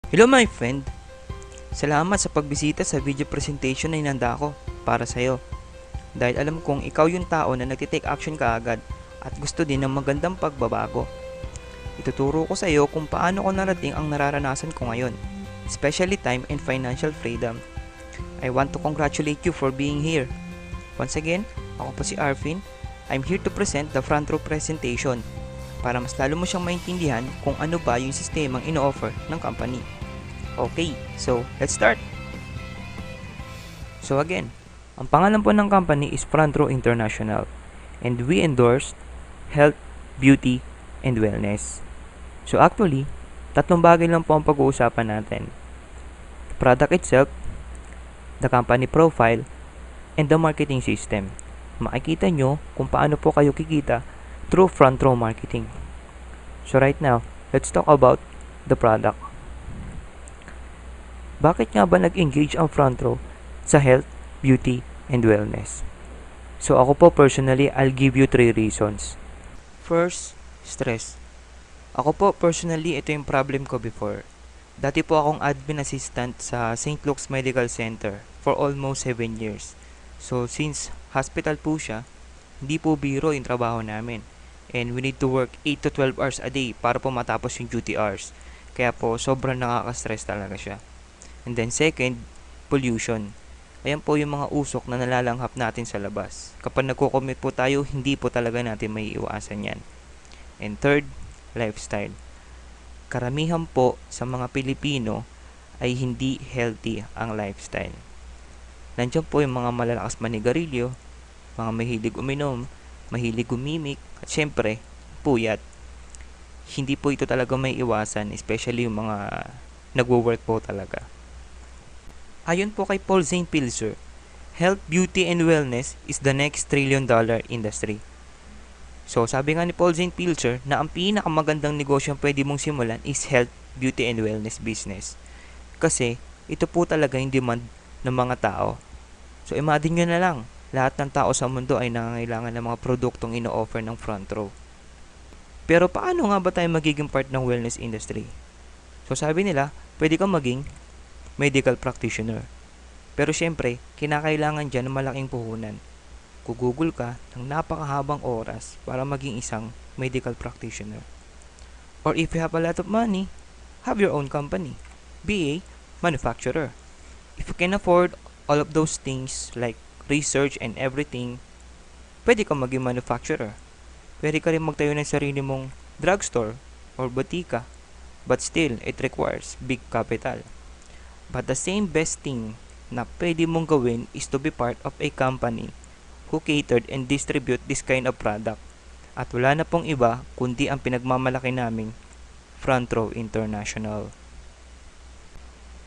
Hello my friend! Salamat sa pagbisita sa video presentation na inanda ko para sa'yo. Dahil alam kong ikaw yung tao na nagtitake action kaagad at gusto din ng magandang pagbabago. Ituturo ko sa iyo kung paano ko narating ang nararanasan ko ngayon, especially time and financial freedom. I want to congratulate you for being here. Once again, ako po si Arvin. I'm here to present the front row presentation para mas lalo mo siyang maintindihan kung ano ba yung sistemang ino-offer ng company. Okay, so let's start! So again, ang pangalan po ng company is Front Row International and we endorse health, beauty, and wellness. So actually, tatlong bagay lang po ang pag-uusapan natin. The product itself, the company profile, and the marketing system. Makikita nyo kung paano po kayo kikita through front row marketing. So right now, let's talk about the product. Bakit nga ba nag-engage ang front row sa health, beauty, and wellness? So ako po personally, I'll give you 3 reasons. First, stress. Ako po personally, ito yung problem ko before. Dati po akong admin assistant sa St. Luke's Medical Center for almost 7 years. So since hospital po siya, hindi po biro yung trabaho namin. And we need to work 8 to 12 hours a day para po matapos yung duty hours. Kaya po sobrang nakaka-stress talaga siya. And then second, pollution. Ayan po yung mga usok na nalalanghap natin sa labas. Kapag nagko-commute po tayo, hindi po talaga natin may iwasan yan. And third, lifestyle. Karamihan po sa mga Pilipino ay hindi healthy ang lifestyle. Nandiyan po yung mga malalakas manigarilyo, mga mahilig uminom, mahilig gumimik, at syempre, puyat. Hindi po ito talaga may iwasan, especially yung mga nagwo-work po talaga. Ayon po kay Paul Zane Pilzer, health, beauty, and wellness is the next trillion-dollar industry. So, sabi nga ni Paul Zane Pilzer na ang pinakamagandang negosyo ang pwede mong simulan is health, beauty, and wellness business. Kasi, ito po talaga yung demand ng mga tao. So, imagine nyo na lang, lahat ng tao sa mundo ay nangangailangan ng mga produktong ino-offer ng front row. Pero paano nga ba tayo magiging part ng wellness industry? So, sabi nila, pwede kang maging medical practitioner. Pero syempre, kinakailangan dyan ng malaking puhunan. Google ka ng napakahabang oras para maging isang medical practitioner. Or if you have a lot of money, have your own company. Be a manufacturer. If you can afford all of those things like research and everything, pwede kang maging manufacturer. Pwede ka rin magtayo ng sarili mong drugstore or botika. But still, it requires big capital. But the same best thing na pwede mong gawin is to be part of a company who catered and distribute this kind of product. At wala na pong iba kundi ang pinagmamalaki naming Front Row International.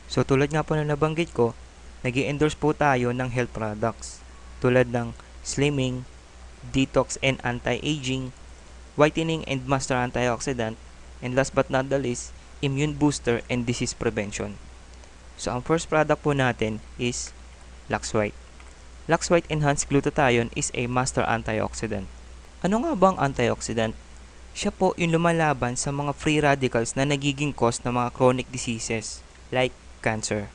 So tulad nga po na nabanggit ko, nag-i-endorse po tayo ng health products tulad ng slimming, detox and anti-aging, whitening and master antioxidant, and last but not the least, immune booster and disease prevention. So, ang first product po natin is Lux White. Lux White Enhanced Glutathione is a master antioxidant. Ano nga ba ang antioxidant? Siya po yung lumalaban sa mga free radicals na nagiging cause ng mga chronic diseases like cancer.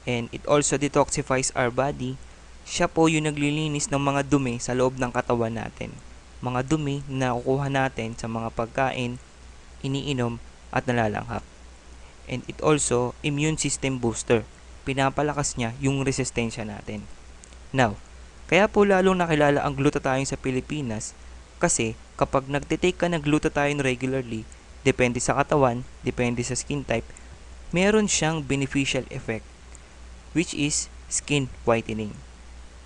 And it also detoxifies our body. Siya po yung naglilinis ng mga dumi sa loob ng katawan natin. Mga dumi na nakukuha natin sa mga pagkain, iniinom at nalalanghap. And it also immune system booster. Pinapalakas niya yung resistensya natin. Now, kaya po lalong nakilala ang glutathione sa Pilipinas kasi kapag nagtitake ka ng glutathione regularly, depende sa katawan, depende sa skin type, meron siyang beneficial effect which is skin whitening.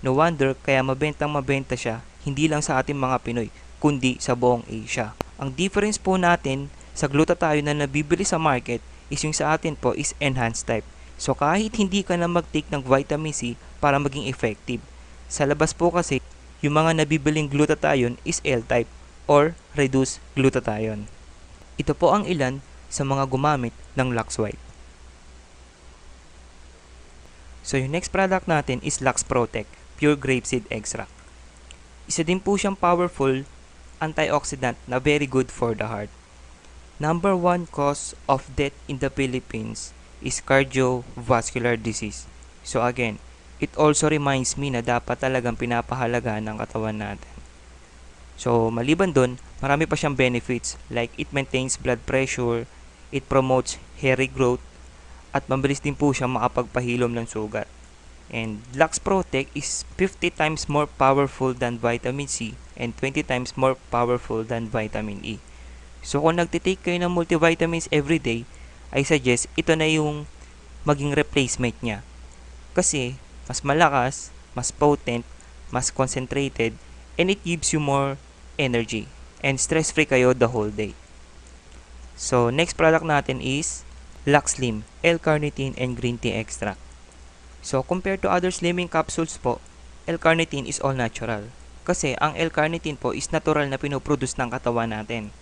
No wonder kaya mabenta siya hindi lang sa ating mga Pinoy kundi sa buong Asia. Ang difference po natin sa glutathione na nabibili sa market is yung sa atin po is enhanced type. So kahit hindi ka na mag-take ng vitamin C para maging effective, sa labas po kasi yung mga nabibiling glutathione is L-type or reduced glutathione. Ito po ang ilan sa mga gumamit ng Lux White. So yung next product natin is Lux Protect Pure Grapeseed Extract. Isa din po siyang powerful antioxidant na very good for the heart. Number 1 cause of death in the Philippines is cardiovascular disease. So again, it also reminds me na dapat talagang pinapahalagaan ng katawan natin. So maliban dun, marami pa siyang benefits like it maintains blood pressure, it promotes hair regrowth, at mabilis din po siyang makapagpahilom ng sugat. And Lux Protect is 50 times more powerful than vitamin C and 20 times more powerful than vitamin E. So kung nagtitake kayo ng multivitamins everyday, I suggest ito na yung maging replacement niya. Kasi mas malakas, mas potent, mas concentrated, and it gives you more energy. And stress-free kayo the whole day. So next product natin is Lux Slim, L-carnitine and green tea extract. So, compared to other slimming capsules po, L-carnitine is all natural. Kasi, ang L-carnitine po is natural na pinoproduce ng katawan natin.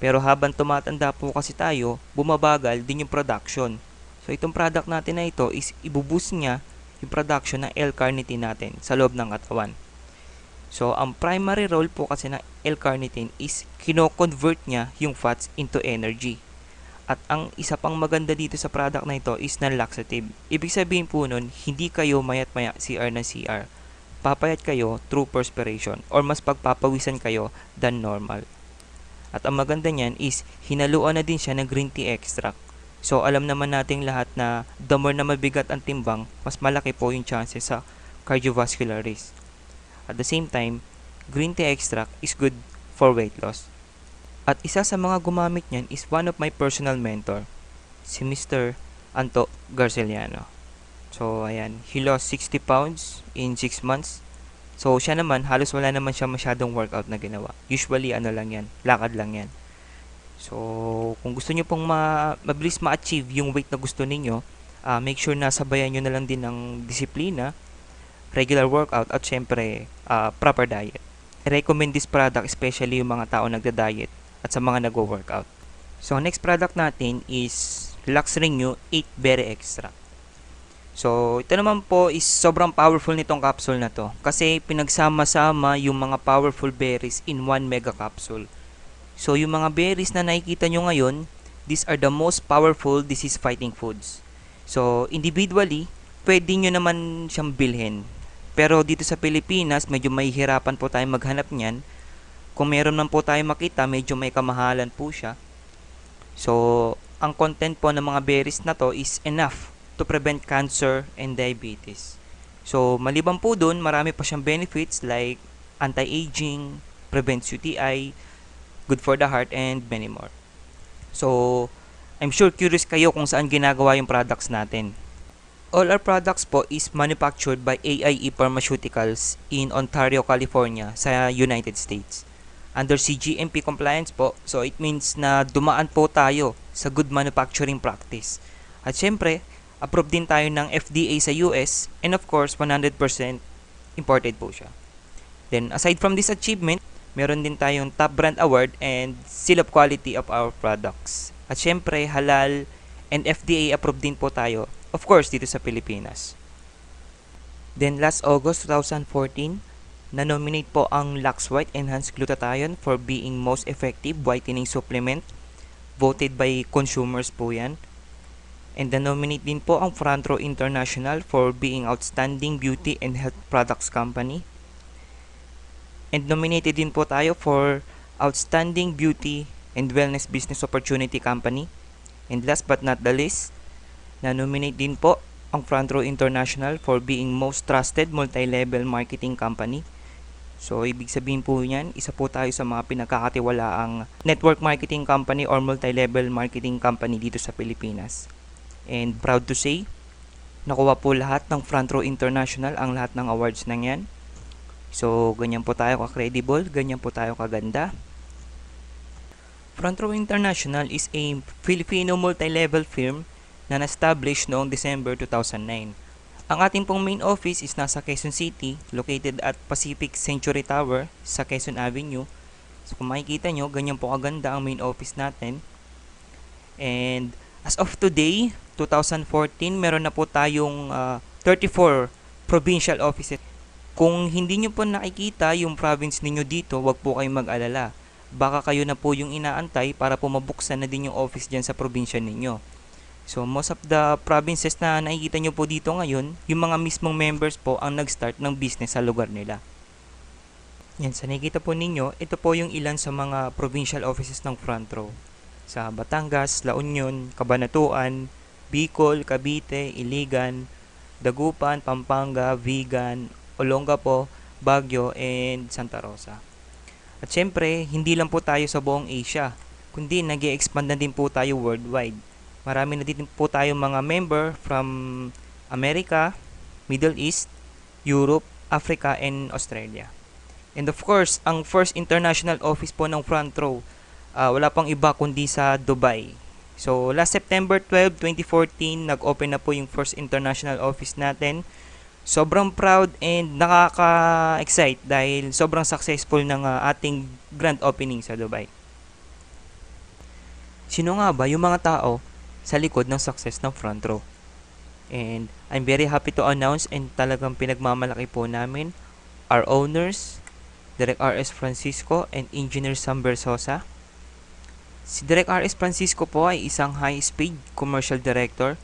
Pero habang tumatanda po kasi tayo, bumabagal din yung production. So, itong product natin na ito is ibuboost niya yung production ng L-carnitine natin sa loob ng katawan. So, ang primary role po kasi ng L-carnitine is kino-convert niya yung fats into energy. At ang isa pang maganda dito sa product na ito is non-laxative. Ibig sabihin po nun, hindi kayo mayat-maya CR na CR. Papayat kayo through perspiration or mas pagpapawisan kayo than normal. At ang maganda niyan is hinaluan na din siya ng green tea extract. So alam naman nating lahat na the more na mabigat ang timbang, mas malaki po yung chances sa cardiovascular risk. At the same time, green tea extract is good for weight loss. At isa sa mga gumamit niyan is one of my personal mentor, si Mr. Anto Garceliano. So, ayan, he lost 60 pounds in 6 months. So, siya naman, halos wala naman siya masyadong workout na ginawa. Usually, ano lang yan, lakad lang yan. So, kung gusto niyo pong mabilis ma-achieve yung weight na gusto ninyo, make sure na sabayan nyo na lang din ng disiplina, regular workout, at syempre, proper diet. I recommend this product especially yung mga tao nagda-diet at sa mga nagwo-workout. So, next product natin is Lux Renew 8 Berry Extract. So, ito naman po is sobrang powerful nitong capsule na to kasi pinagsama-sama yung mga powerful berries in one mega capsule. So, yung mga berries na nakikita nyo ngayon, these are the most powerful disease-fighting foods. So, individually, pwede nyo naman siyang bilhin. Pero dito sa Pilipinas, medyo mahihirapan po tayo maghanap niyan. Kung meron man po tayo makita, medyo may kamahalan po siya. So, ang content po ng mga berries na to is enough to prevent cancer and diabetes. So, maliban po dun, marami pa siyang benefits like anti-aging, prevents UTI, good for the heart, and many more. So, I'm sure curious kayo kung saan ginagawa yung products natin. All our products po is manufactured by AIE Pharmaceuticals in Ontario, California, sa United States. Under CGMP compliance po, so it means na dumaan po tayo sa good manufacturing practice. At syempre, approved din tayo ng FDA sa US and of course 100% imported po siya. Then aside from this achievement, meron din tayong top brand award and seal of quality of our products. At syempre, halal and FDA approved din po tayo, of course dito sa Pilipinas. Then last August 2014, na-nominate po ang Lux White Enhanced Glutathione for being most effective whitening supplement. Voted by consumers po yan. And na-nominate din po ang Frantro International for being Outstanding Beauty and Health Products Company. And nominated din po tayo for Outstanding Beauty and Wellness Business Opportunity Company. And last but not the least, na-nominate din po ang Frantro International for being Most Trusted Multi-Level Marketing Company. So, ibig sabihin po niyan, isa po tayo sa mga pinagkakatiwalaang network marketing company or multi-level marketing company dito sa Pilipinas. And proud to say, nakuha po lahat ng Frantro International ang lahat ng awards na yan. So, ganyan po tayo ka-credible, ganyan po tayo kaganda. Frantro International is a Filipino multi-level firm na na-establish noong December 2009. Ang ating pong main office is nasa Quezon City, located at Pacific Century Tower sa Quezon Avenue. So kung makikita nyo, ganyan po kaganda ang main office natin. And as of today, 2014, meron na po tayong 34 provincial offices. Kung hindi nyo po nakikita yung province ninyo dito, wag po kayong mag-alala. Baka kayo na po yung inaantay para po mabuksan na din yung office dyan sa probinsya ninyo. So most of the provinces na nakikita nyo po dito ngayon, yung mga mismong members po ang nag-start ng business sa lugar nila. Yan, sa nakikita po ninyo, ito po yung ilan sa mga provincial offices ng Front Row. Sa Batangas, La Union, Cabanatuan, Bicol, Cavite, Iligan, Dagupan, Pampanga, Vigan, Olongapo, Baguio, and Santa Rosa. At syempre, hindi lang po tayo sa buong Asia, kundi nag-e-expand na din po tayo worldwide. Marami na din po tayong mga member from America, Middle East, Europe, Africa, and Australia. And of course, ang first international office po ng Front Row, wala pang iba kundi sa Dubai. So, last September 12, 2014, nag-open na po yung first international office natin. Sobrang proud and nakaka-excite dahil sobrang successful ng ating grand opening sa Dubai. Sino nga ba yung mga tao sa likod ng success ng Front Row? And I'm very happy to announce and talagang pinagmamalaki po namin our owners, Direk R.S. Francisco and Engineer Sam Bersosa. Si Direk R.S. Francisco po ay isang high-speed commercial director.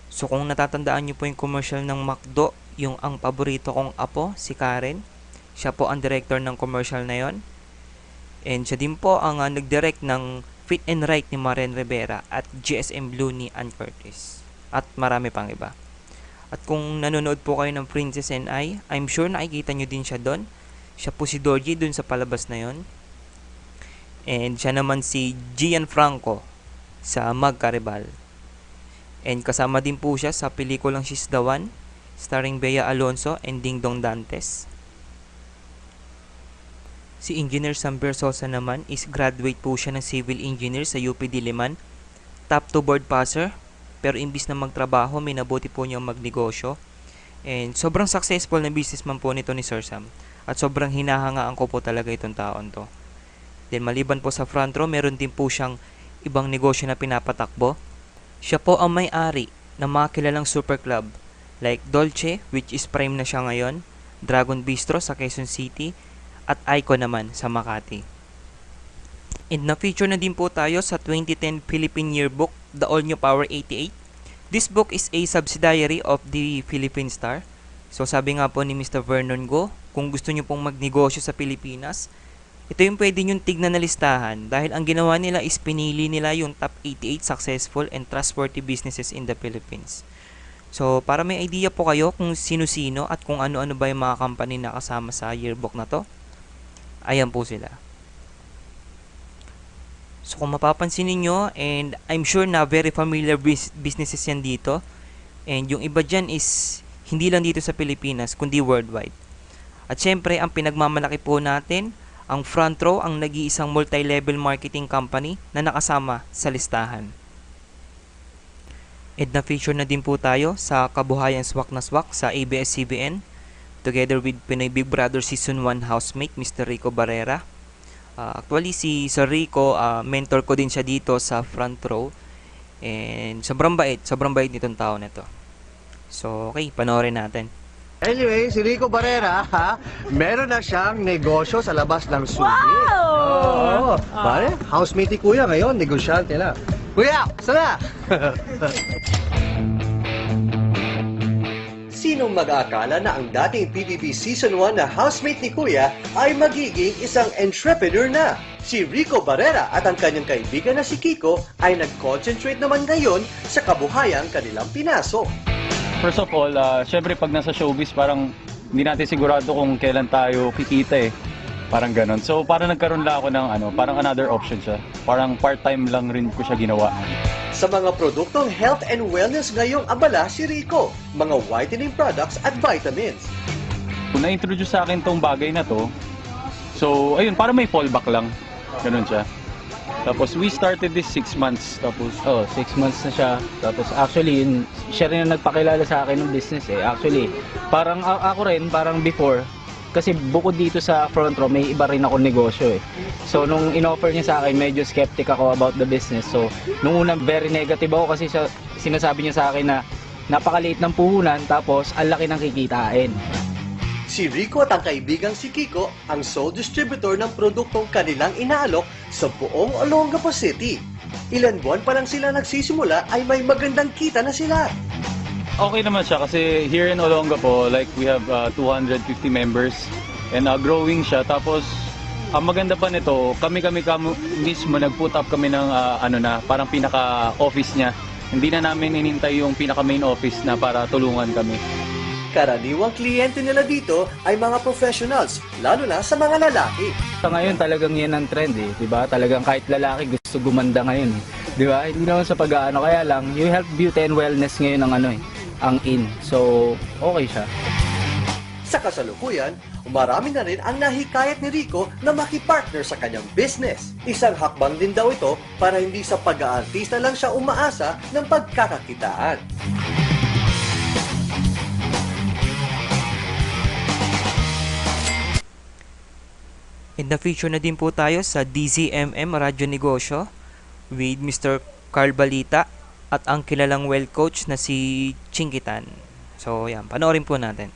So kung natatandaan niyo po yung commercial ng McDo, yung ang paborito kong apo, si Karen, siya po ang director ng commercial na yon. And siya din po ang nag-direct ng Fit and Right ni Maren Rivera at GSM Blue ni Ann Curtis. At marami pang iba. At kung nanonood po kayo ng Princess and I, I'm sure nakikita nyo din siya doon. Siya po si Dorji doon sa palabas na yon. And siya naman si Gian Franco sa Magkaribal. And kasama din po siya sa pelikulang She's the One, starring Bea Alonso and Ding Dong Dantes. Si Engineer Sam Bersosa naman is graduate po siya ng Civil Engineer sa UP Diliman. Top 2 board passer, pero imbis na magtrabaho, minabuti po niyang magnegosyo. And sobrang successful na businessman po nito ni Sir Sam. At sobrang hinahangaan ko po talaga itong taon to. Then maliban po sa Front Row, meron din po siyang ibang negosyo na pinapatakbo. Siya po ang may-ari ng mga kilalang super club like Dolce, which is prime na siya ngayon, Dragon Bistro sa Quezon City, at Icon naman sa Makati. And na-feature na din po tayo sa 2010 Philippine Yearbook, The All New Power 88. This book is a subsidiary of the Philippine Star. So sabi nga po ni Mr. Vernon Go, kung gusto nyo pong magnegosyo sa Pilipinas, ito yung pwede nyo tignan na listahan dahil ang ginawa nila is pinili nila yung top 88 successful and trustworthy businesses in the Philippines. So para may idea po kayo kung sino-sino at kung ano-ano ba yung mga company na kasama sa yearbook na to, ayan po sila. So kung mapapansin niyo, and I'm sure na very familiar businesses yan dito, and yung iba dyan is hindi lang dito sa Pilipinas kundi worldwide. At syempre ang pinagmamalaki po natin, ang Front Row ang nag-iisang multi-level marketing company na nakasama sa listahan. And na-feature na din po tayo sa Kabuhayan Swak na Swak sa ABS-CBN together with Pinoy Big Brother Season 1 housemate Mr. Rico Barrera. Actually si Sir Rico, mentor ko din siya dito sa Front Row. And sobrang bait nitong tao na to. So okay, panoorin natin. Anyway, si Rico Barrera, meron na siyang negosyo sa labas ng subi. Wow! Pare, housemate ni Kuya ngayon, negosyante na. Kuya, sana! Sinong mag-aakala na ang dating PBB Season 1 na housemate ni Kuya ay magiging isang entrepreneur na? Si Rico Barrera at ang kanyang kaibigan na si Kiko ay nag-concentrate naman ngayon sa kabuhayang kanilang pinasok. First of all, syempre pag nasa showbiz, parang hindi natin sigurado kung kailan tayo kikita eh. Parang ganon. So parang nagkaroon lang ako ng parang another option siya. Parang part-time lang rin ko siya ginawa. Sa mga produktong health and wellness ngayong abala si Rico, mga whitening products at vitamins. Kung na-introduce sa akin tong bagay na to, so ayun, parang may fallback lang. Ganon siya. Tapos we started this 6 months. Tapos 6 months na siya. Tapos actually, siya rin ang nagpakilala sa akin ng business eh. Actually, parang ako rin, parang before, kasi bukod dito sa Front Row, may iba rin ako negosyo eh. So nung in-offer niya sa akin, medyo skeptic ako about the business. So nung una, very negative ako kasi sinasabi niya sa akin na napakaliit ng puhunan, tapos ang laki ng kikitain. Si Rico at ang kaibigang si Kiko ang sole distributor ng produktong kanilang inaalok sa buong Olongapo City. Ilan buwan pa lang sila nagsisimula ay may magandang kita na sila. Okay naman siya kasi here in Olongapo, like we have 250 members and growing siya. Tapos ang maganda pa nito, kami mismo nag-put up kami ng parang pinaka-office niya. Hindi na namin inintay yung pinaka-main office na para tulungan kami. Karaniwang kliyente nila dito ay mga professionals, lalo na sa mga lalaki. Sa ngayon talagang yan ang trend eh, 'di ba? Talagang kahit lalaki gusto gumanda ngayon, eh. 'Di ba? Hindi naman sa pag-aano, kaya lang yung health, beauty and wellness ngayon ang in. So, okay siya. Sa kasalukuyan, marami na rin ang nahikayat ni Rico na makipartner sa kanyang business. Isang hakbang din daw ito para hindi sa pag-aartista lang siya umaasa ng pagkakakitaan. In the future na din po tayo sa DZMM Radyo Negosyo with Mr. Carl Balita at ang kilalang well coach na si Chinkitan. So yan, panoorin po natin.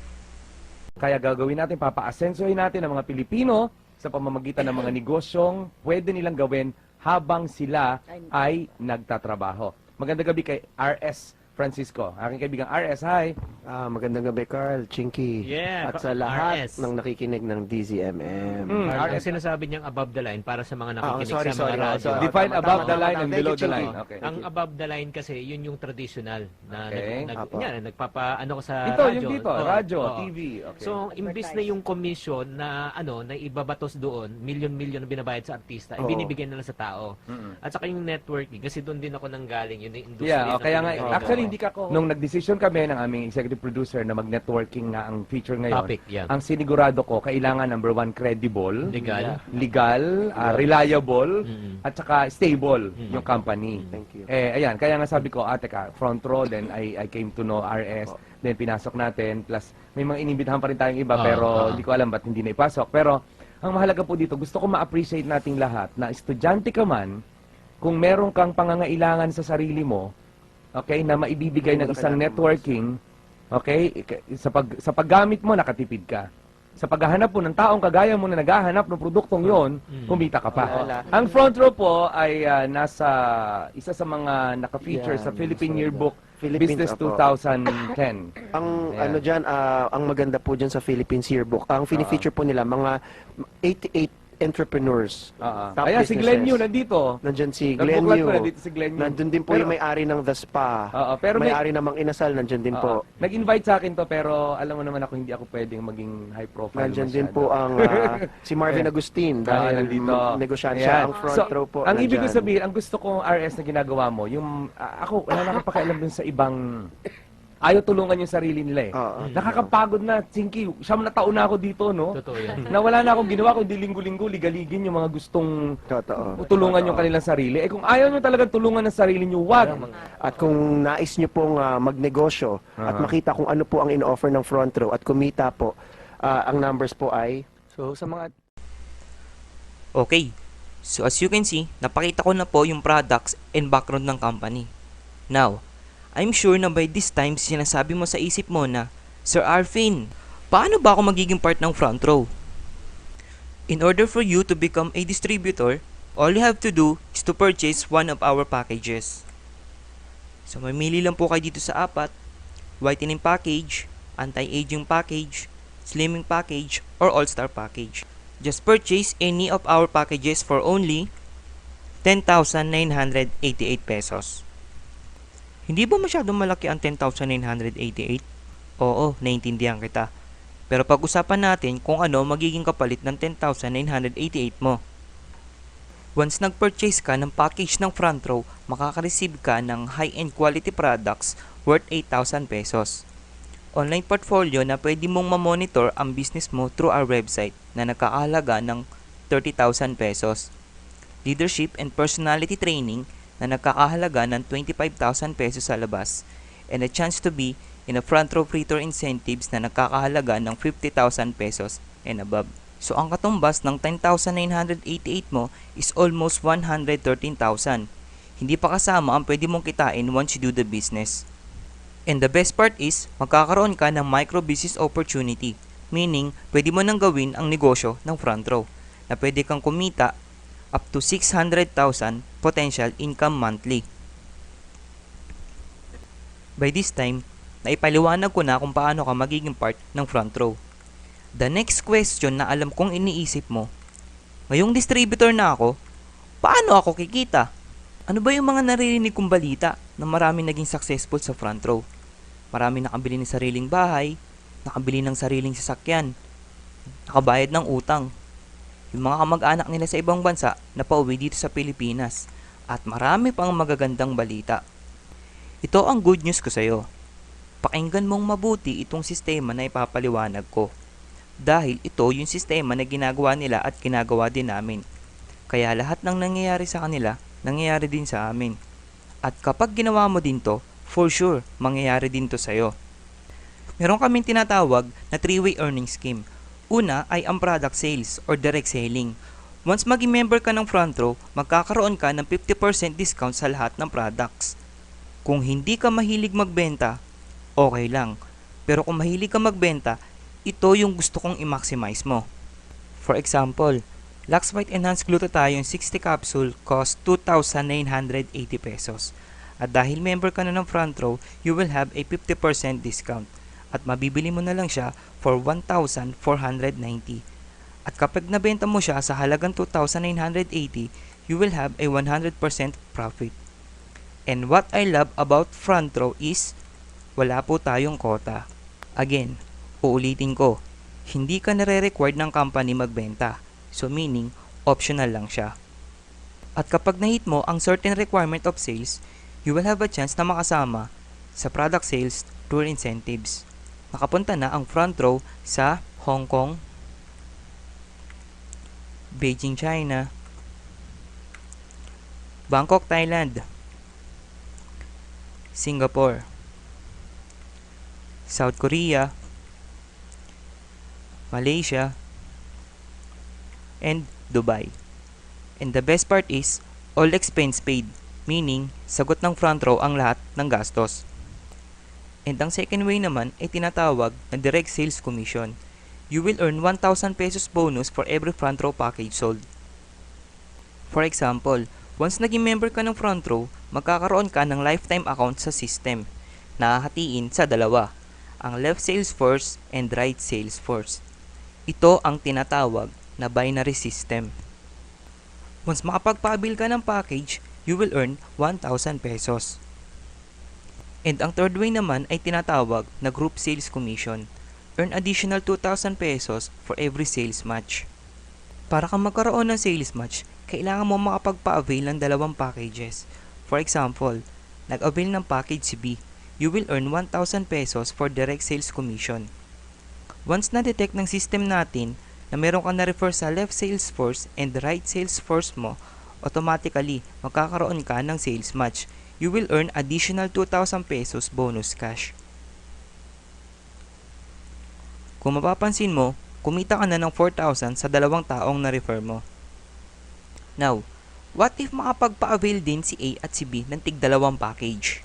Kaya gagawin natin, papaasensohin natin ang mga Pilipino sa pamamagitan ng mga negosyong pwede nilang gawin habang sila ay nagtatrabaho. Magandang gabi kay RS Francisco. Aking kaibigang RS, hi! Magandang gabi, Carl, Chinky, Yeah, at sa lahat RS. ng nakikinig ng DZMM. Ang sinasabi niyang above the line para sa mga nakikinig sorry, sa mga sorry. radyo. Define tama, above tama, the line tama. and Thank below you, the Chinky. line. Okay. Ang above the line kasi yun yung traditional na Okay. Apo. nagpapaano ko sa Dito, radyo. yung dito, Oo, radyo, oo. TV. Okay. So, imbis na yung commission na na ibabatos doon, milyon-milyon na binabayad sa artista, Oo. ibinibigyan nila sa tao. Mm-mm. At saka yung networking, kasi doon din ako nanggaling, yun yung industry. Yeah, na kaya nga, pinanggalingan actually, ko. hindi ka nung nag-decision kami ng aming executive producer na mag-networking nga ang feature ngayon, Topic, yeah. ang sinigurado ko, kailangan number one, credible, Legal. reliable, Mm. at saka stable yung company. Thank you. Ayan, kaya nga sabi ko, ka, front row, then I came to know RS, then pinasok natin, plus may mga inibitahan pa rin tayong iba, pero hindi ko alam ba't hindi na ipasok. Pero, ang mahalaga po dito, gusto ko ma-appreciate nating lahat na estudyante ka man, kung meron kang pangangailangan sa sarili mo, okay, na maibibigay ng isang networking, okay, sa paggamit mo, nakatipid ka. Sa paghahanap mo ng taong kagaya mo na naghahanap ng produktong yon, kumita ka pa. Ang front row po ay nasa isa sa mga naka-feature Yan, sa Philippine so, Yearbook Philippines, Business opo. 2010. Ang Ayan. ang maganda po dyan sa Philippines Yearbook, ang fini-feature po nila mga 88 entrepreneurs. Top Kaya si businesses. Glenn Yu nandito. Nandyan si Glenn Nagbuklat Yu. ko nandito si Glenn Yu. Nandun din po Pero- yung may-ari ng The Spa. Pero may- may-ari namang Inasal, nandyan din po. Nag-invite sa akin to pero alam mo naman ako hindi ako pwedeng maging high profile. Nandyan din masyado. po ang si Marvin Agustin dahil nandito. negosyante Ayan. siya. Ang front So, row po. Ang ibig ko nandyan. sabihin, ang gusto kong RS na ginagawa mo, yung ako wala na akong pakialam dun sa ibang ayaw tulungan yung sarili nila eh. Oo. Nakakapagod na, Chinky, siyam na taon na ako dito, no? Totoo yan. Na wala na akong ginawa kundi linggo-linggo ligaligin yung mga gustong Totoo. tulungan yung kanilang sarili. Eh kung ayaw nyo talaga tulungan ng sarili nyo, wag. At kung nais nyo pong magnegosyo at Aha. makita kung ano po ang in-offer ng front row at kumita po, ang numbers po ay... So, sa mga Okay, so as you can see, napakita ko na po yung products and background ng company. Now, I'm sure na by this time sinasabi mo sa isip mo na, Sir Arfin, paano ba ako magiging part ng front row? In order for you to become a distributor, all you have to do is to purchase one of our packages. So mamili lang po kayo dito sa apat, whitening package, anti-aging package, slimming package, or all-star package. Just purchase any of our packages for only 10,988 pesos. Hindi ba masyadong malaki ang 10,988? Oo, naintindihan kita. Pero pag-usapan natin kung ano magiging kapalit ng 10,988 mo. Once nag-purchase ka ng package ng front row, makaka-receive ka ng high-end quality products worth 8,000 pesos. Online portfolio na pwede mong ma-monitor ang business mo through our website na nagkakahalaga ng 30,000 pesos. Leadership and personality training na nagkakahalaga ng 25,000 pesos sa labas, and a chance to be in a front row free tour incentives na nagkakahalaga ng 50,000 pesos and above. So ang katumbas ng 10,988 mo is almost 113,000. Hindi pa kasama ang pwede mong kitain once you do the business. And the best part is, magkakaroon ka ng micro business opportunity, meaning pwede mo nang gawin ang negosyo ng front row, na pwede kang kumita up to 600,000 potential income monthly. By this time, naipaliwanag ko na kung paano ka magiging part ng front row. The next question na alam kong iniisip mo, ngayong distributor na ako, paano ako kikita? Ano ba yung mga naririnig kong balita na maraming naging successful sa front row? Maraming nakabili ng sariling bahay, nakabili ng sariling sasakyan, nakabayad ng utang. Yung mga kamag-anak nila sa ibang bansa na pauwi dito sa Pilipinas, at marami pang magagandang balita. Ito ang good news ko sa'yo. Pakinggan mong mabuti itong sistema na ipapaliwanag ko. Dahil ito yung sistema na ginagawa nila at ginagawa din namin. Kaya lahat ng nangyayari sa kanila, nangyayari din sa amin. At kapag ginawa mo din to, for sure, mangyayari din to sa'yo. Meron kaming tinatawag na 3-way earning scheme. Una ay ang product sales or direct selling. Once maging member ka ng front row, magkakaroon ka ng 50% discount sa lahat ng products. Kung hindi ka mahilig magbenta, okay lang. Pero kung mahilig ka magbenta, ito yung gusto kong i-maximize mo. For example, Lux White Enhanced Glutathione 60 capsule cost 2,980 pesos. At dahil member ka na ng front row, you will have a 50% discount. At mabibili mo na lang siya for 1,490. At kapag nabenta mo siya sa halagang 2,980, you will have a 100% profit. And what I love about front row is, wala po tayong quota. Again, uulitin ko, hindi ka nare-required ng company magbenta. So meaning, optional lang siya. At kapag na-hit mo ang certain requirement of sales, you will have a chance na makasama sa product sales tour incentives. Nakapunta na ang front row sa Hong Kong, Beijing, China, Bangkok, Thailand, Singapore, South Korea, Malaysia, and Dubai. And the best part is, all expense paid, meaning, sagot ng front row ang lahat ng gastos. And ang second way naman ay tinatawag na direct sales commission. You will earn 1,000 pesos bonus for every front row package sold. For example, once naging member ka ng front row, magkakaroon ka ng lifetime account sa system. Nahahatiin sa dalawa, ang left sales force and right sales force. Ito ang tinatawag na binary system. Once makapagpabil ka ng package, you will earn 1,000 pesos. And ang third way naman ay tinatawag na group sales commission. Earn additional 2,000 pesos for every sales match. Para kang magkaroon ng sales match, kailangan mo makapagpa-avail ng dalawang packages. For example, nag-avail ng package B, you will earn 1,000 pesos for direct sales commission. Once na-detect ng system natin na meron ka na-refer sa left sales force and right sales force mo, automatically magkakaroon ka ng sales match. You will earn additional 2,000 pesos bonus cash. Kung mapapansin mo, kumita ka na ng 4,000 sa dalawang taong na-refer mo. Now, what if makapagpa-avail din si A at si B ng tig-dalawang package?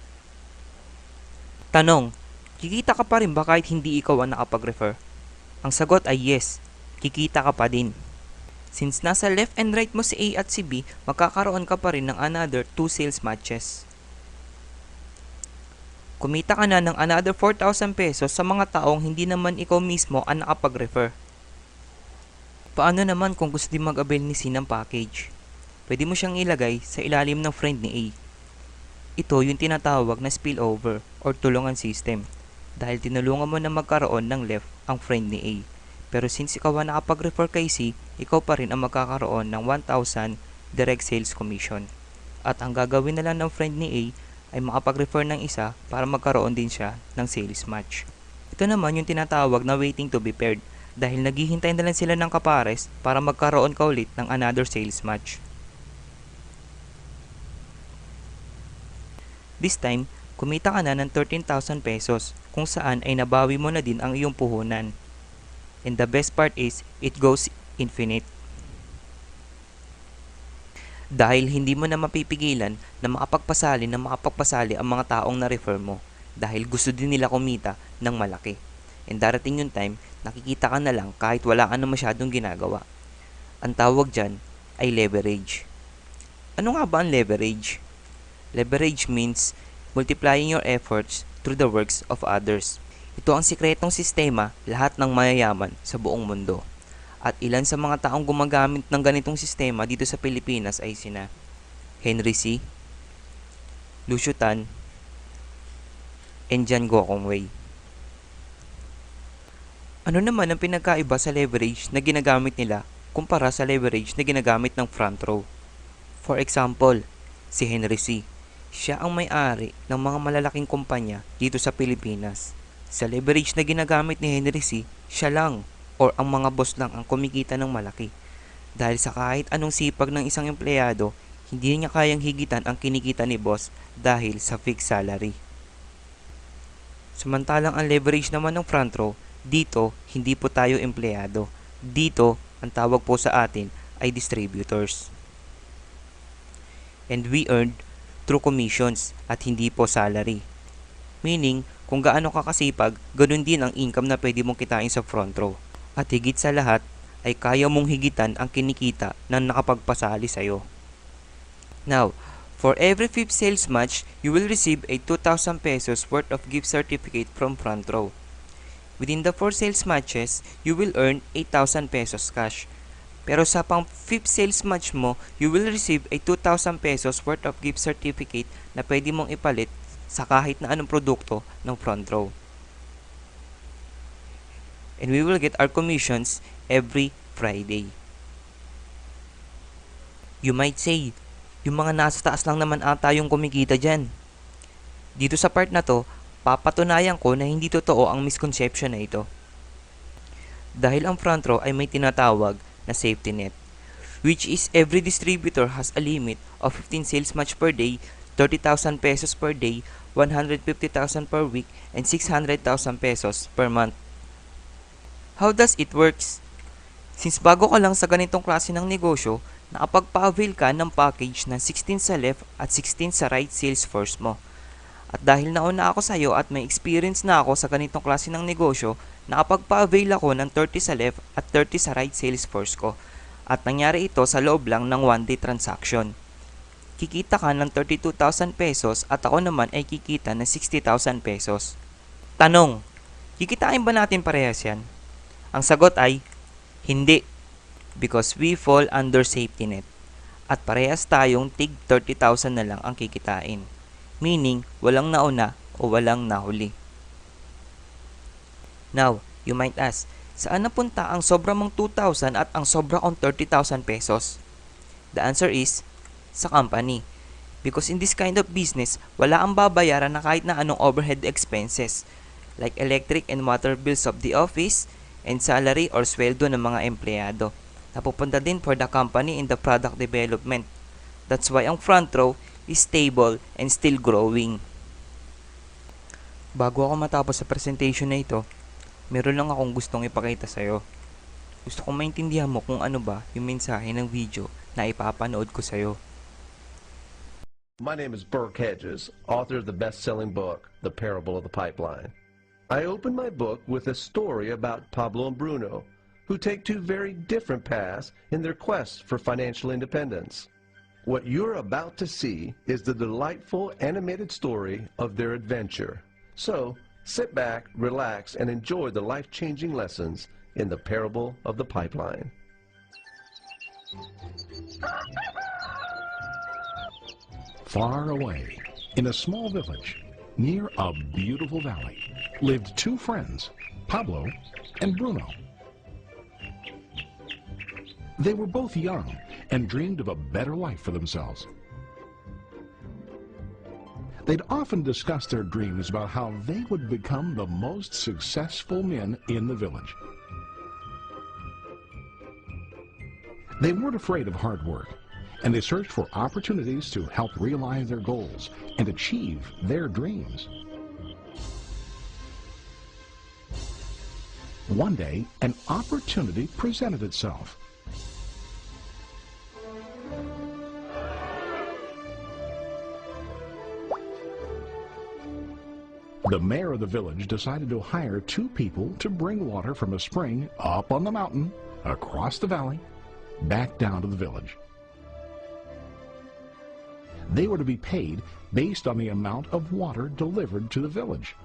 Tanong, kikita ka pa rin ba kahit hindi ikaw ang nakapag-refer? Ang sagot ay yes, kikita ka pa din. Since nasa left and right mo si A at si B, magkakaroon ka pa rin ng another 2 sales matches. Kumita ka na ng another 4,000 pesos sa mga taong hindi naman ikaw mismo ang nakapag-refer. Paano naman kung gusto din mag-avail ni C ng package? Pwede mo siyang ilagay sa ilalim ng friend ni A. Ito yung tinatawag na spillover or tulungan system dahil tinulungan mo na magkaroon ng left ang friend ni A. Pero since ikaw ang nakapag-refer kay C, ikaw pa rin ang magkakaroon ng 1,000 direct sales commission. At ang gagawin na lang ng friend ni A ay makapag-refer ng isa para magkaroon din siya ng sales match. Ito naman yung tinatawag na waiting to be paired dahil naghihintay na lang sila ng kapares para magkaroon ka ulit ng another sales match. This time, kumita ka na ng 13,000 pesos kung saan ay nabawi mo na din ang iyong puhunan. And the best part is, it goes infinite. Dahil hindi mo na mapipigilan na makapagpasali ang mga taong na-refer mo dahil gusto din nila kumita ng malaki. And darating yung time, nakikita ka na lang kahit wala ka na masyadong ginagawa. Ang tawag dyan ay leverage. Ano nga ba ang leverage? Leverage means multiplying your efforts through the works of others. Ito ang sikretong sistema lahat ng mayayaman sa buong mundo. At ilan sa mga taong gumagamit ng ganitong sistema dito sa Pilipinas ay sina Henry C., Lucio Tan, and John Gokongwei. Ano naman ang pinagkaiba sa leverage na ginagamit nila kumpara sa leverage na ginagamit ng front row? For example, si Henry C. Siya ang may-ari ng mga malalaking kumpanya dito sa Pilipinas. Sa leverage na ginagamit ni Henry C., siya lang or ang mga boss lang ang kumikita ng malaki. Dahil sa kahit anong sipag ng isang empleyado, hindi niya kayang higitan ang kinikita ni boss dahil sa fixed salary. Samantalang ang leverage naman ng front row, dito hindi po tayo empleyado. Dito, ang tawag po sa atin ay distributors. And we earned through commissions at hindi po salary. Meaning, kung gaano ka kasipag, ganun din ang income na pwede mong kitain sa front row. At higit sa lahat, ay kaya mong higitan ang kinikita ng nakapagpasali sa'yo. Now, for every 5th sales match, you will receive a 2,000 pesos worth of gift certificate from front row. Within the 4 sales matches, you will earn 8,000 pesos cash. Pero sa pang 5th sales match mo, you will receive a 2,000 pesos worth of gift certificate na pwede mong ipalit sa kahit na anong produkto ng front row. And we will get our commissions every Friday. You might say, yung mga nasa taas lang naman ata yung kumikita dyan. Dito sa part na to, papatunayan ko na hindi totoo ang misconception na ito. Dahil ang front row ay may tinatawag na safety net, which is every distributor has a limit of 15 sales match per day, 30,000 pesos per day, 150,000 per week, and 600,000 pesos per month. How does it works? Since bago ka lang sa ganitong klase ng negosyo, nakapagpa-avail ka ng package na 16 sa left at 16 sa right sales force mo. At dahil nauna ako sa iyo at may experience na ako sa ganitong klase ng negosyo, nakapagpa-avail ako ng 30 sa left at 30 sa right sales force ko. At nangyari ito sa loob lang ng 1-day transaction. Kikita ka ng 32,000 pesos at ako naman ay kikita ng 60,000 pesos. Tanong, kikitain ba natin parehas yan? Ang sagot ay, hindi. Because we fall under safety net. At parehas tayong tig 30,000 na lang ang kikitain. Meaning, walang nauna o walang nahuli. Now, you might ask, saan napunta ang sobra mong 2,000 at ang sobra kong 30,000 pesos? The answer is, sa company. Because in this kind of business, wala ang babayaran na kahit na anong overhead expenses like electric and water bills of the office and salary or sweldo ng mga empleyado. Napupunta din for the company in the product development. That's why ang front row is stable and still growing. Bago ako matapos sa presentation na ito, meron lang akong gustong ipakita sa'yo. Gusto kong maintindihan mo kung ano ba yung mensahe ng video na ipapanood ko sa'yo. My name is Burke Hedges, author of the best-selling book, The Parable of the Pipeline. I open my book with a story about Pablo and Bruno, who take two very different paths in their quest for financial independence. What you're about to see is the delightful animated story of their adventure. So, sit back, relax, and enjoy the life-changing lessons in The Parable of the Pipeline. Far away, in a small village, near a beautiful valley, lived two friends, Pablo and Bruno. They were both young and dreamed of a better life for themselves. They'd often discuss their dreams about how they would become the most successful men in the village. They weren't afraid of hard work, and they searched for opportunities to help realize their goals and achieve their dreams. One day, an opportunity presented itself. The mayor of the village decided to hire two people to bring water from a spring up on the mountain, across the valley, back down to the village. They were to be paid based on the amount of water delivered to the village.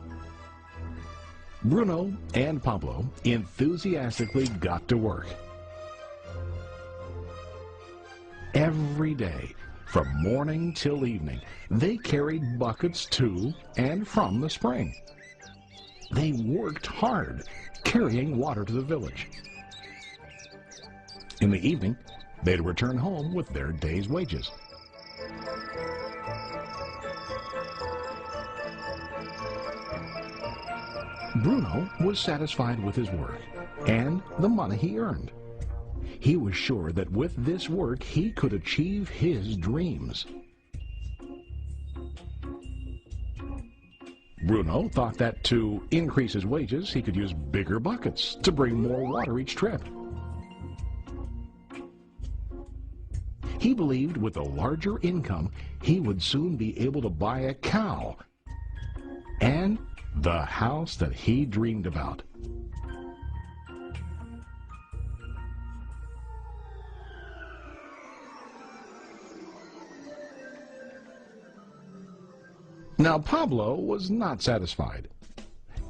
Bruno and Pablo enthusiastically got to work. Every day, from morning till evening, they carried buckets to and from the spring. They worked hard, carrying water to the village. In the evening, they'd return home with their day's wages. Bruno was satisfied with his work and the money he earned. He was sure that with this work he could achieve his dreams. Bruno thought that to increase his wages, he could use bigger buckets to bring more water each trip. He believed with a larger income, he would soon be able to buy a cow and the house that he dreamed about. Now, Pablo was not satisfied.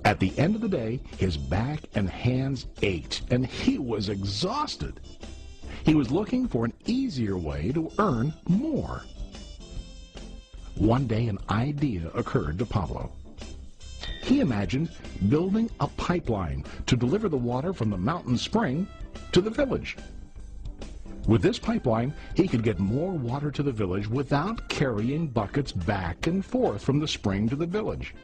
At the end of the day, his back and hands ached, and he was exhausted. He was looking for an easier way to earn more. One day, an idea occurred to Pablo. He imagined building a pipeline to deliver the water from the mountain spring to the village. With this pipeline, he could get more water to the village without carrying buckets back and forth from the spring to the village.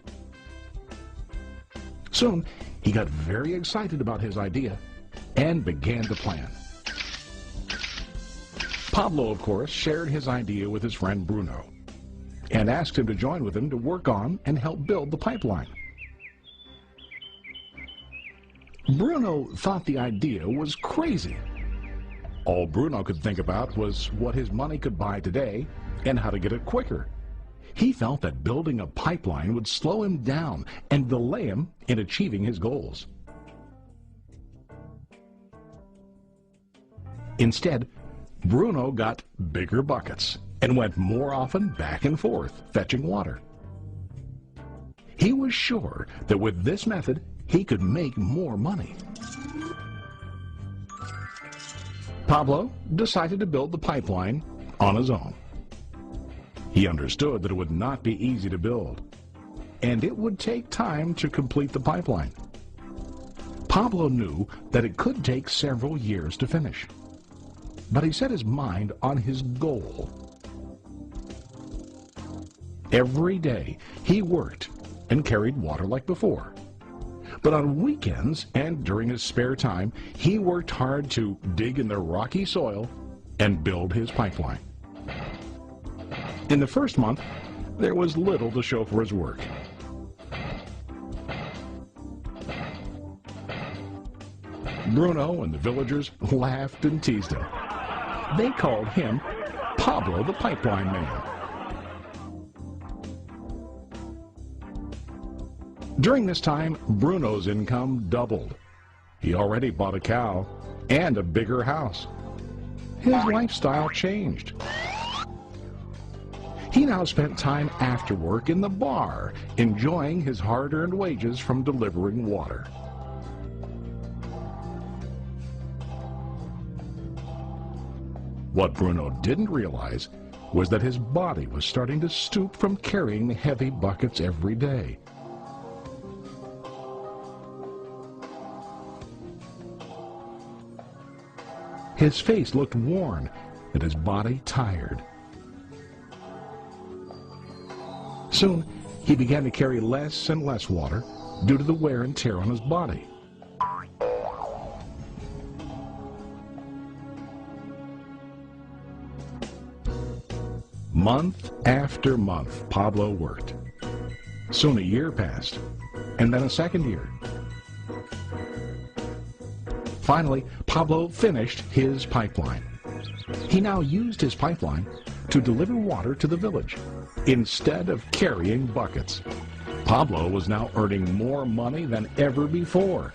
Soon, he got very excited about his idea and began to plan. Pablo, of course, shared his idea with his friend Bruno and asked him to join with him to work on and help build the pipeline. Bruno thought the idea was crazy. All Bruno could think about was what his money could buy today and how to get it quicker. He felt that building a pipeline would slow him down and delay him in achieving his goals. Instead, Bruno got bigger buckets and went more often back and forth, fetching water. He was sure that with this method, he could make more money. Pablo decided to build the pipeline on his own. He understood that it would not be easy to build, and it would take time to complete the pipeline. Pablo knew that it could take several years to finish, but he set his mind on his goal. Every day he worked and carried water like before. But on weekends and during his spare time, he worked hard to dig in the rocky soil and build his pipeline. In the first month, there was little to show for his work. Bruno and the villagers laughed and teased him. They called him Pablo the Pipeline Man. During this time, Bruno's income doubled. He already bought a cow and a bigger house. His lifestyle changed. He now spent time after work in the bar, enjoying his hard-earned wages from delivering water. What Bruno didn't realize was that his body was starting to stoop from carrying the heavy buckets every day. His face looked worn and his body tired. Soon, he began to carry less and less water due to the wear and tear on his body. Month after month, Pablo worked. Soon a year passed, and then a second year. Finally, Pablo finished his pipeline. He now used his pipeline to deliver water to the village instead of carrying buckets. Pablo was now earning more money than ever before.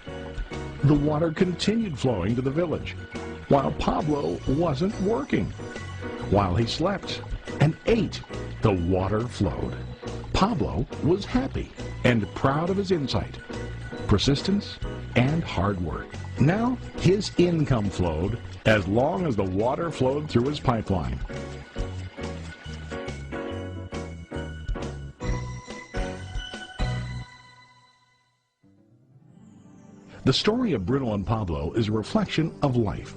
The water continued flowing to the village, while Pablo wasn't working, while he slept and ate The water flowed. Pablo was happy and proud of his insight, persistence, and hard work. Now his income flowed as long as the water flowed through his pipeline. The story of Bruno and Pablo is a reflection of life.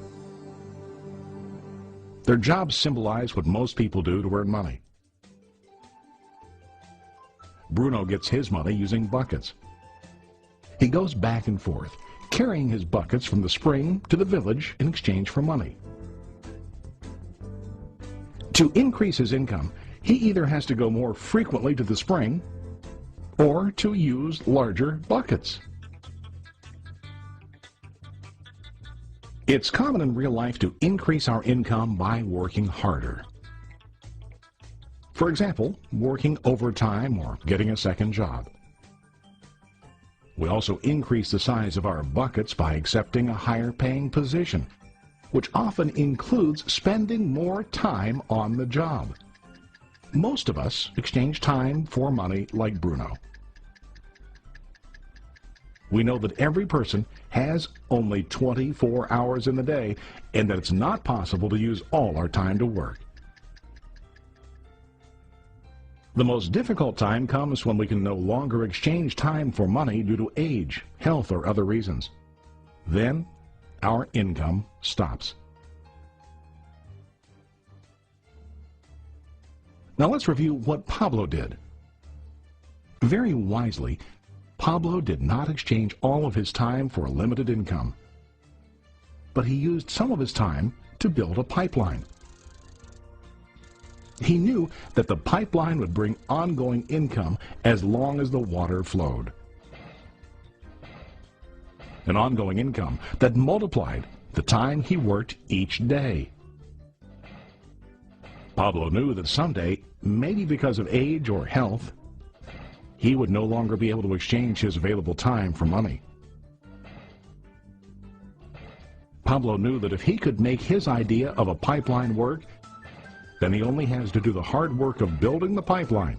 Their jobs symbolize what most people do to earn money. Bruno gets his money using buckets. He goes back and forth, carrying his buckets from the spring to the village in exchange for money. To increase his income, he either has to go more frequently to the spring or to use larger buckets. It's common in real life to increase our income by working harder. For example, working overtime or getting a second job. We also increase the size of our buckets by accepting a higher paying position, which often includes spending more time on the job. Most of us exchange time for money like Bruno. We know that every person has only 24 hours in the day and that it's not possible to use all our time to work. The most difficult time comes when we can no longer exchange time for money due to age, health, or other reasons. Then, our income stops. Now let's review what Pablo did. Very wisely, Pablo did not exchange all of his time for a limited income, but he used some of his time to build a pipeline. He knew that the pipeline would bring ongoing income as long as the water flowed. An ongoing income that multiplied the time he worked each day. Pablo knew that someday, maybe because of age or health, he would no longer be able to exchange his available time for money. Pablo knew that if he could make his idea of a pipeline work, then he only has to do the hard work of building the pipeline.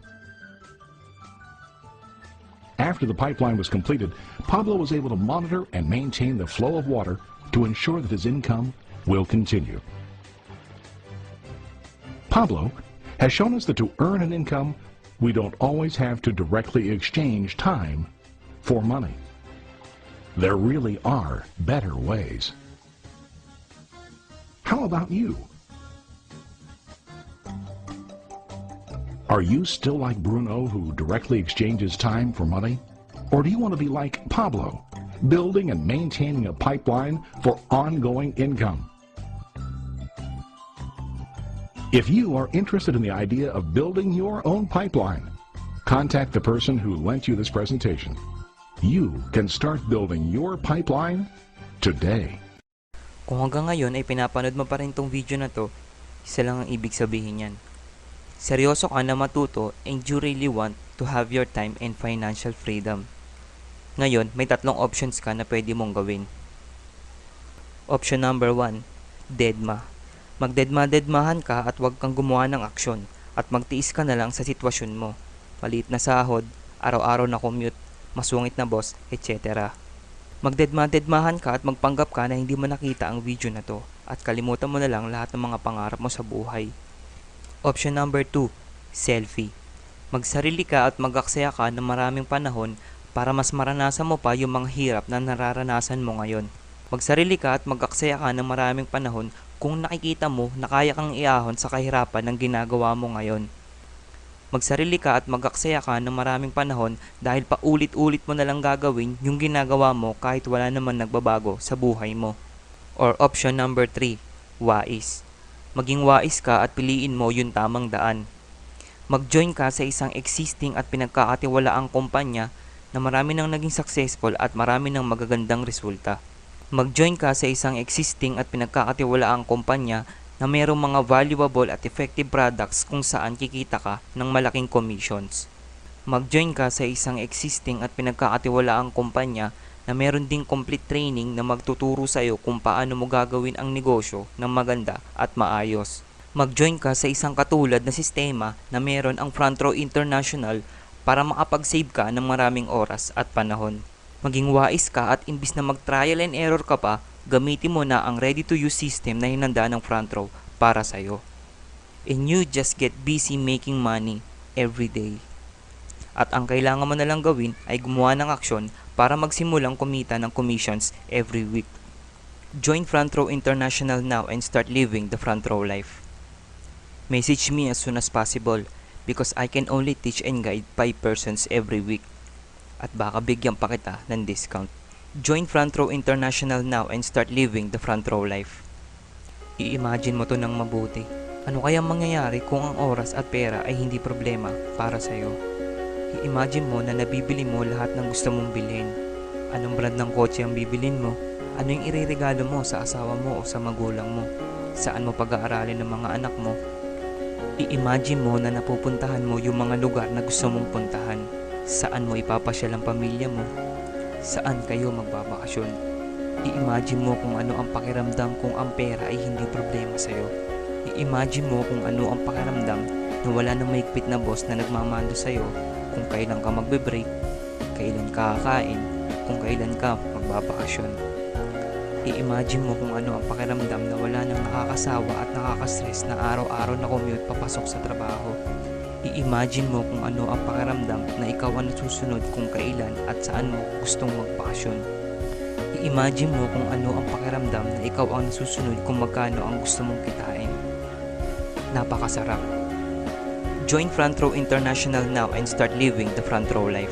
After the pipeline was completed, Pablo was able to monitor and maintain the flow of water to ensure that his income will continue. Pablo has shown us that to earn an income, we don't always have to directly exchange time for money. There really are better ways. How about you? Are you still like Bruno, who directly exchanges time for money? Or do you want to be like Pablo, building and maintaining a pipeline for ongoing income? If you are interested in the idea of building your own pipeline, contact the person who lent you this presentation. You can start building your pipeline today. Kung hanggang ngayon ay pinapanood mo pa rin tong video na to, isa lang ang ibig sabihin yan. Seryoso ka na matuto and you really want to have your time and financial freedom. Ngayon, may tatlong options ka na pwede mong gawin. Option number 1, deadma. Magdedma-dedmahan ka at huwag kang gumawa ng aksyon at magtiis ka na lang sa sitwasyon mo. Maliit na sahod, araw-araw na commute, masungit na boss, etc. Magdedma-dedmahan ka at magpanggap ka na hindi mo nakita ang video na to at kalimutan mo na lang lahat ng mga pangarap mo sa buhay. Option number 2, selfie. Magsarili ka at mag-aksaya ka ng maraming panahon para mas maranasan mo pa yung mga hirap na nararanasan mo ngayon. Magsarili ka at mag-aksaya ka ng maraming panahon kung nakikita mo na kaya kang iahon sa kahirapan ng ginagawa mo ngayon. Magsarili ka at mag-aksaya ka ng maraming panahon dahil paulit-ulit mo na lang gagawin yung ginagawa mo kahit wala naman nagbabago sa buhay mo. Or option number 3, wais. Maging wais ka at piliin mo yung tamang daan. Mag-join ka sa isang existing at pinagkakatiwalaang kumpanya na marami nang naging successful at marami nang magagandang resulta. Mag-join ka sa isang existing at pinagkakatiwalaang kumpanya na mayroong mga valuable at effective products kung saan kikita ka ng malaking commissions. Mag-join ka sa isang existing at pinagkakatiwalaang kumpanya na meron ding complete training na magtuturo sa iyo kung paano mo gagawin ang negosyo ng maganda at maayos. Mag-join ka sa isang katulad na sistema na meron ang Front Row International para makapag-save ka ng maraming oras at panahon. Maging wais ka at imbis na mag-trial and error ka pa, gamitin mo na ang ready-to-use system na hinanda ng Front Row para sa'yo. And you just get busy making money every day. At ang kailangan mo na lang gawin ay gumawa ng aksyon para magsimulang kumita ng commissions every week. Join Front Row International now and start living the Front Row life. Message me as soon as possible because I can only teach and guide 5 persons every week. At baka bigyan pa kita ng discount. Join Front Row International now and start living the Front Row life. I-imagine mo to ng mabuti. Ano kayang mangyayari kung ang oras at pera ay hindi problema para sa'yo? I-imagine mo na nabibili mo lahat ng gusto mong bilhin. Anong brand ng kotse ang bibilin mo? Ano yung ireregalo mo sa asawa mo o sa magulang mo? Saan mo pag-aaralin ng mga anak mo? I-imagine mo na napupuntahan mo yung mga lugar na gusto mong puntahan. Saan mo ipapasyal ang pamilya mo? Saan kayo magbabakasyon? I-imagine mo kung ano ang pakiramdam kung ang pera ay hindi problema sa'yo. I-imagine mo kung ano ang pakiramdam na wala na mahigpit na boss na nagmamando sa'yo kung kailan ka magbe-break, kailan ka kakain, kung kailan ka magbabakasyon. I-imagine mo kung ano ang pakiramdam na wala nang nakakasawa at nakakastress na araw-araw na commute papasok sa trabaho. I-imagine mo kung ano ang pakiramdam na ikaw ang nasusunod kung kailan at saan mo gustong magbakasyon. I-imagine mo kung ano ang pakiramdam na ikaw ang nasusunod kung magkano ang gusto mong kitain. Napakasarap. Join Front Row International now and start living the Front Row life.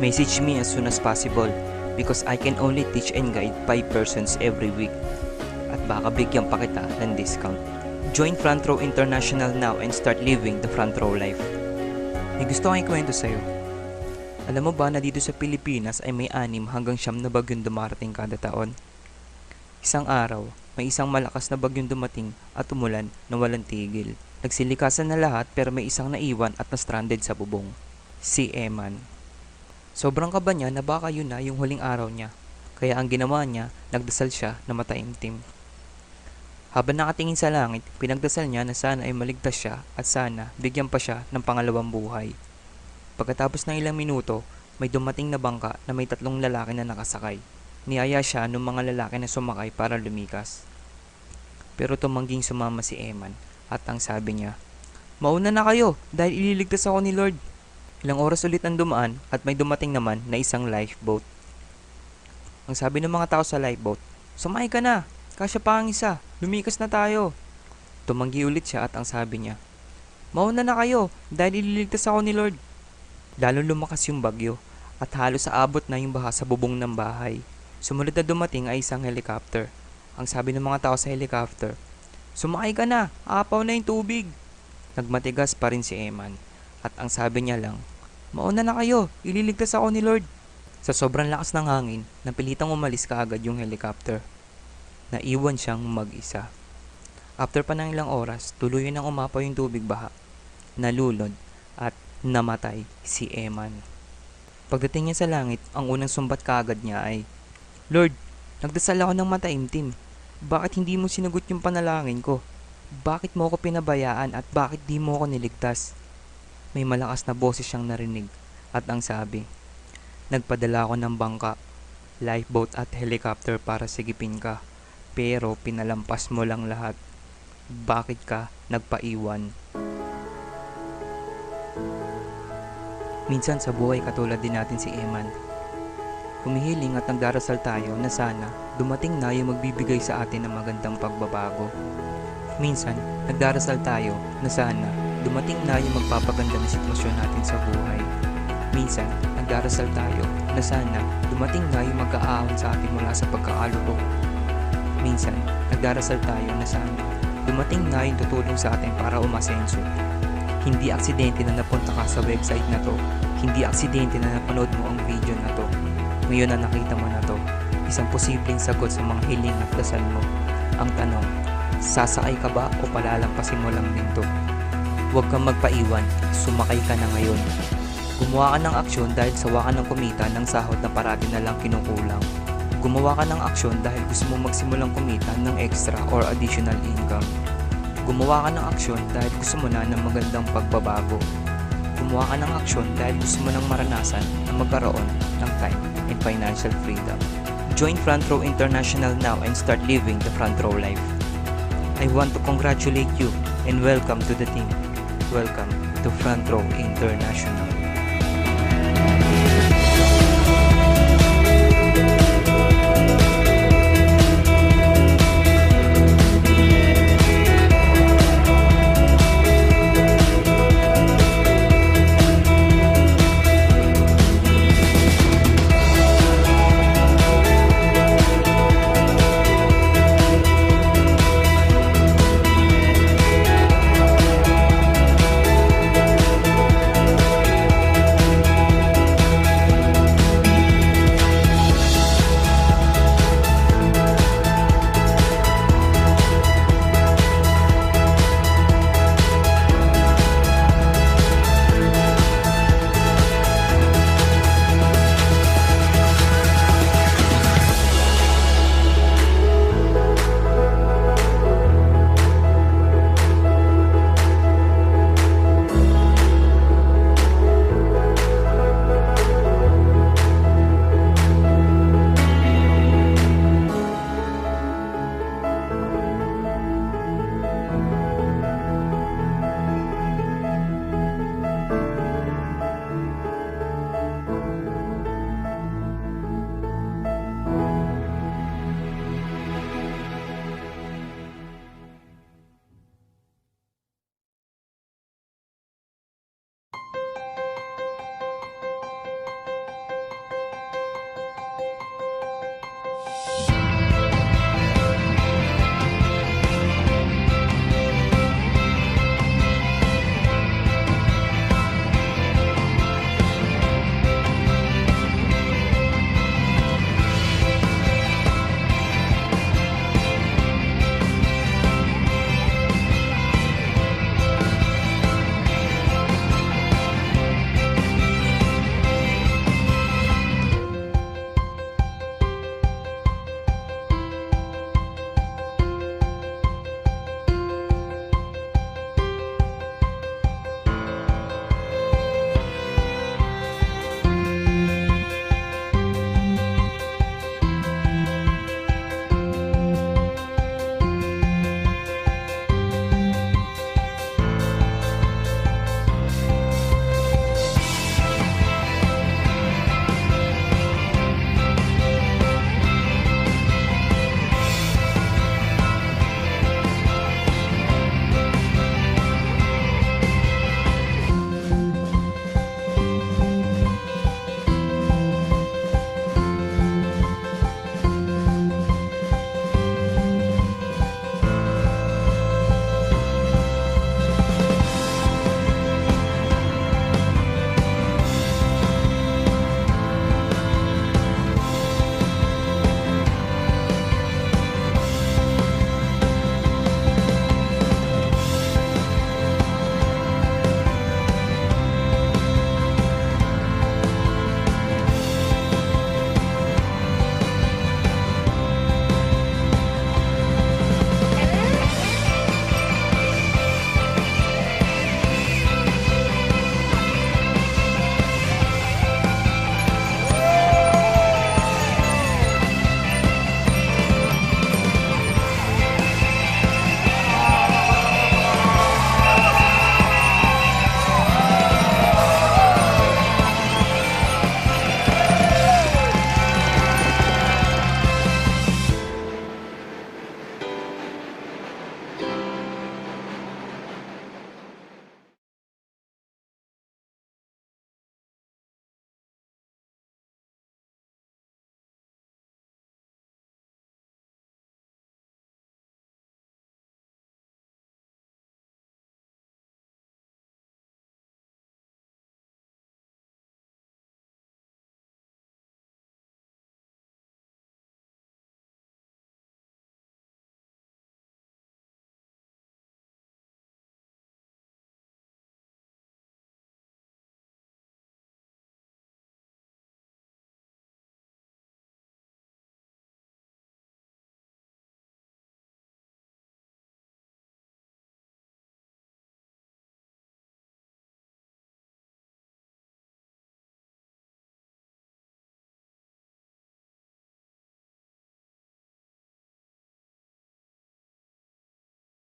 Message me as soon as possible because I can only teach and guide 5 persons every week. At baka bigyan pa kita ng discount. Join Front Row International now and start living the Front Row life. May gusto kong ikwento sa'yo. Alam mo ba na dito sa Pilipinas ay may 6 hanggang 9 na bagyong dumarating kada taon? Isang araw, may isang malakas na bagyong dumating at umulan na walang tigil. Nagsilikasan na lahat pero may isang naiwan at na-stranded sa bubong. Si Eman. Sobrang kaba niya na baka yun na yung huling araw niya. Kaya ang ginawa niya, nagdasal siya na mataimtim. Habang nakatingin sa langit, pinagdasal niya na sana ay maligtas siya at sana bigyan pa siya ng pangalawang buhay. Pagkatapos ng ilang minuto, may dumating na bangka na may 3 lalaki na nakasakay. Niyaya siya ng mga lalaki na sumakay para lumikas. Pero tumangging sumama si Eman at ang sabi niya, "Mauna na kayo dahil ililigtas ako ni Lord." Ilang oras ulit ang dumaan at may dumating naman na isang lifeboat. Ang sabi ng mga tao sa lifeboat, "Sumakay ka na, kasya pa ang isa, lumikas na tayo." Tumanggi ulit siya at ang sabi niya, "Mauna na kayo dahil ililigtas ako ni Lord." Lalong lumakas yung bagyo at halos aabot na yung baha sa bubong ng bahay. Sumunod na dumating ay isang helicopter. Ang sabi ng mga tao sa helicopter, "Sumakay ka na, aapaw na yung tubig." Nagmatigas pa rin si Eman at ang sabi niya lang, "Mauna na kayo, ililigtas ako ni Lord." Sa sobrang lakas ng hangin, napilitang umalis kaagad yung helicopter. Naiwan siyang mag-isa. After pa ng ilang oras, tuluyan nang umapaw yung tubig baha. Nalulod at namatay si Eman. Pagdating niya sa langit, ang unang sumbat kaagad niya ay, "Lord, nagdasal ako ng mataimtim. Bakit hindi mo sinagot yung panalangin ko? Bakit mo ako pinabayaan at bakit di mo ako niligtas?" May malakas na boses siyang narinig at ang sabi, "Nagpadala ako ng bangka, lifeboat at helicopter para sigipin ka. Pero pinalampas mo lang lahat. Bakit ka nagpaiwan?" Minsan sa buhay katulad din natin si Eman. Humihiling at nagdarasal tayo na sana dumating na yung magbibigay sa atin ng magandang pagbabago. Minsan, nagdarasal tayo na sana dumating na yung magpapaganda ng sitwasyon natin sa buhay. Minsan, nagdarasal tayo na sana dumating na yung mag-aahon sa atin mula sa pagkakalulok. Minsan, nagdarasal tayo na sana dumating na yung tutulong sa atin para umasenso. Hindi aksidente na napunta ka sa website na to. Hindi aksidente na napanood mo ang video na to. Ngayon na nakita mo na to, isang posibleng sagot sa mga hiling at dasal mo. Ang tanong, sasakay ka ba o palalampasin mo lang din to? Huwag kang magpaiwan, sumakay ka na ngayon. Gumawa ka ng aksyon dahil sawa ka ng kumita ng sahod na parati na lang kinukulang. Gumawa ka ng aksyon dahil gusto mo magsimulang kumita ng extra or additional income. Gumawa ka ng aksyon dahil gusto mo na ng magandang pagbabago. Gumawa ka ng aksyon dahil gusto mo nang maranasan na magkaroon ng time and financial freedom. Join Front Row International now and start living the Front Row life. I want to congratulate you and welcome to the team. Welcome to Front Row International.